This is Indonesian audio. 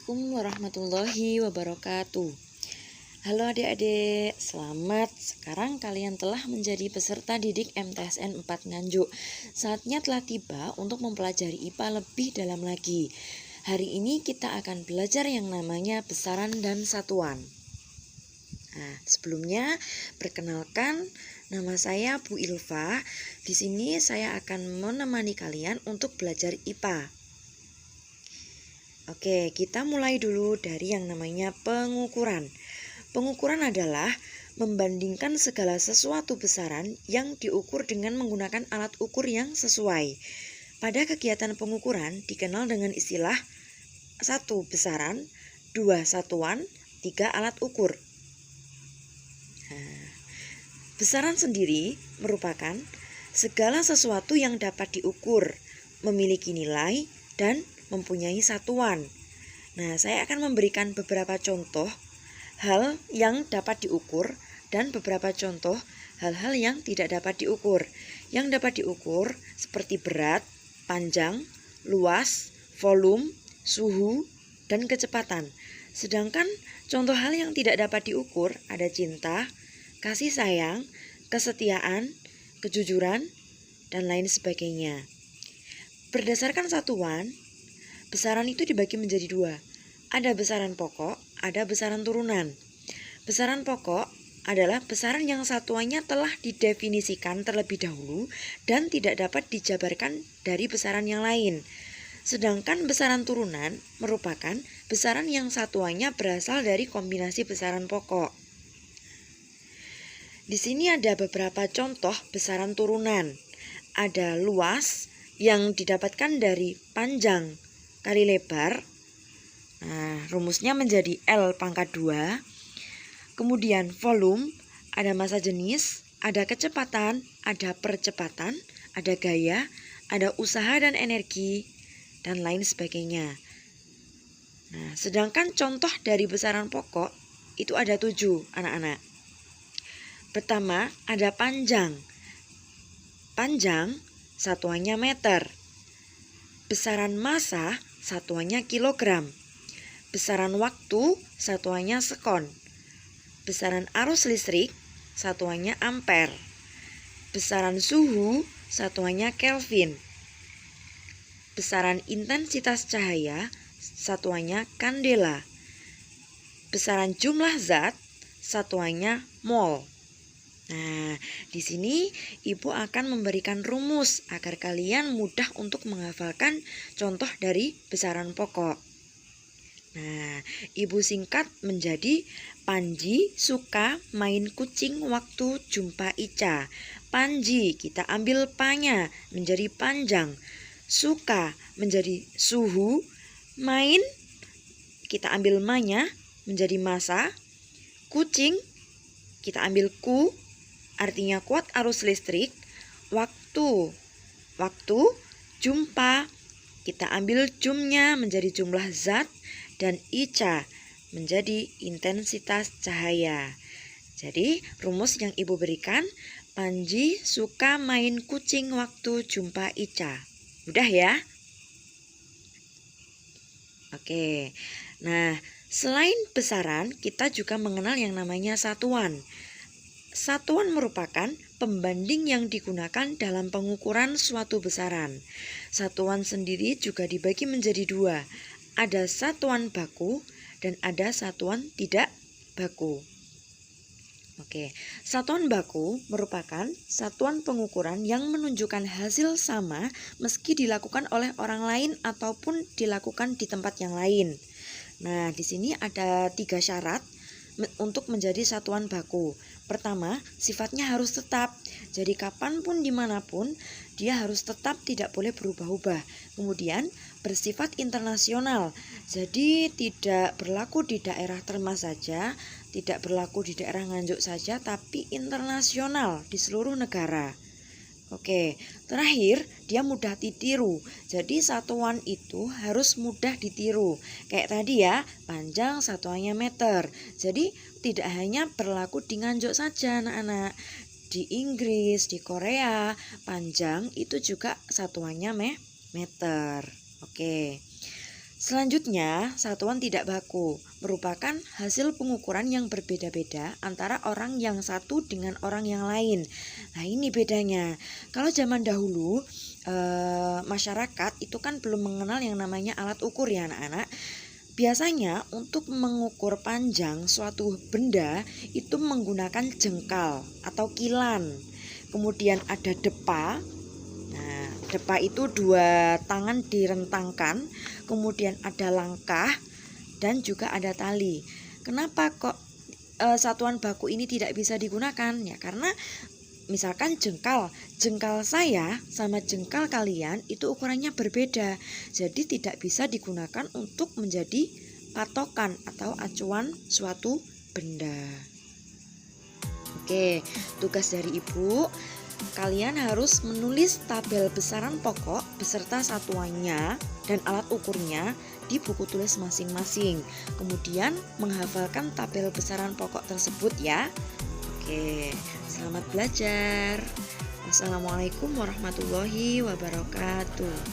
Assalamualaikum warahmatullahi wabarakatuh. Halo adik-adik, selamat. Sekarang kalian telah menjadi peserta didik MTSN 4 Nganjuk. Saatnya telah tiba untuk mempelajari IPA lebih dalam lagi. Hari ini kita akan belajar yang namanya besaran dan satuan. Nah, sebelumnya perkenalkan, nama saya Bu Ilva. Di sini saya akan menemani kalian untuk belajar IPA. Oke, kita mulai dulu dari yang namanya pengukuran. Pengukuran adalah membandingkan segala sesuatu besaran yang diukur dengan menggunakan alat ukur yang sesuai. Pada kegiatan pengukuran dikenal dengan istilah 1 besaran, 2 satuan, 3 alat ukur. Nah, besaran sendiri merupakan segala sesuatu yang dapat diukur, memiliki nilai, dan mempunyai satuan. Nah, saya akan memberikan beberapa contoh hal yang dapat diukur dan beberapa contoh hal-hal yang tidak dapat diukur. Yang dapat diukur seperti berat, panjang, luas, volume, suhu, dan kecepatan. Sedangkan contoh hal yang tidak dapat diukur ada cinta, kasih sayang, kesetiaan, kejujuran, dan lain sebagainya. Berdasarkan satuan, besaran itu dibagi menjadi 2. Ada besaran pokok, ada besaran turunan. Besaran pokok adalah besaran yang satuannya telah didefinisikan terlebih dahulu dan tidak dapat dijabarkan dari besaran yang lain. Sedangkan besaran turunan merupakan besaran yang satuannya berasal dari kombinasi besaran pokok. Di sini ada beberapa contoh besaran turunan. Ada luas yang didapatkan dari panjang kali lebar. Nah, rumusnya menjadi L pangkat 2. Kemudian volume, ada massa jenis, ada kecepatan, ada percepatan, ada gaya, ada usaha dan energi, dan lain sebagainya. Nah, sedangkan contoh dari besaran pokok itu ada 7, anak-anak. Pertama, ada panjang. Panjang satuannya meter. Besaran massa satuannya kilogram. Besaran waktu satuannya sekon. Besaran arus listrik satuannya ampere. Besaran suhu satuannya Kelvin. Besaran intensitas cahaya satuannya kandela. Besaran jumlah zat satuannya mol. Nah, di sini Ibu akan memberikan rumus agar kalian mudah untuk menghafalkan contoh dari besaran pokok. Nah, Ibu singkat menjadi Panji suka main kucing waktu jumpa Ica. Panji kita ambil panya menjadi panjang. Suka menjadi suhu. Main kita ambil manya menjadi massa. Kucing kita ambil ku, artinya kuat arus listrik. Waktu jumpa kita ambil jumnya menjadi jumlah zat, dan Ica menjadi intensitas cahaya. Jadi rumus yang Ibu berikan, Panji suka main kucing waktu jumpa Ica. Mudah ya? Oke. Nah, selain besaran, kita juga mengenal yang namanya satuan. Satuan merupakan pembanding yang digunakan dalam pengukuran suatu besaran. Satuan sendiri juga dibagi menjadi 2. Ada satuan baku dan ada satuan tidak baku. Oke, satuan baku merupakan satuan pengukuran yang menunjukkan hasil sama meski dilakukan oleh orang lain ataupun dilakukan di tempat yang lain. Nah, di sini ada 3 syarat untuk menjadi satuan baku. Pertama, sifatnya harus tetap. Jadi kapanpun dimanapun dia harus tetap, tidak boleh berubah-ubah. Kemudian bersifat internasional. Jadi tidak berlaku di daerah Termas saja, tidak berlaku di daerah Nganjuk saja, tapi internasional di seluruh negara. Oke, terakhir dia mudah ditiru. Jadi satuan itu harus mudah ditiru. Kayak tadi ya, panjang satuannya meter. Jadi tidak hanya berlaku di Nganjuk saja anak-anak. Di Inggris, di Korea, panjang itu juga satuannya meter. Oke. Selanjutnya, satuan tidak baku merupakan hasil pengukuran yang berbeda-beda antara orang yang satu dengan orang yang lain. Nah, ini bedanya. Kalau zaman dahulu, masyarakat itu kan belum mengenal yang namanya alat ukur ya anak-anak. Biasanya untuk mengukur panjang suatu benda itu menggunakan jengkal atau kilan. Kemudian ada depa. Nah, depa itu dua tangan direntangkan, kemudian ada langkah dan juga ada tali. Kenapa kok satuan baku ini tidak bisa digunakan? Ya karena misalkan jengkal saya sama jengkal kalian itu ukurannya berbeda. Jadi tidak bisa digunakan untuk menjadi patokan atau acuan suatu benda. Oke, tugas dari Ibu, kalian harus menulis tabel besaran pokok beserta satuannya dan alat ukurnya di buku tulis masing-masing. Kemudian menghafalkan tabel besaran pokok tersebut ya. Oke, selamat belajar. Wassalamualaikum warahmatullahi wabarakatuh.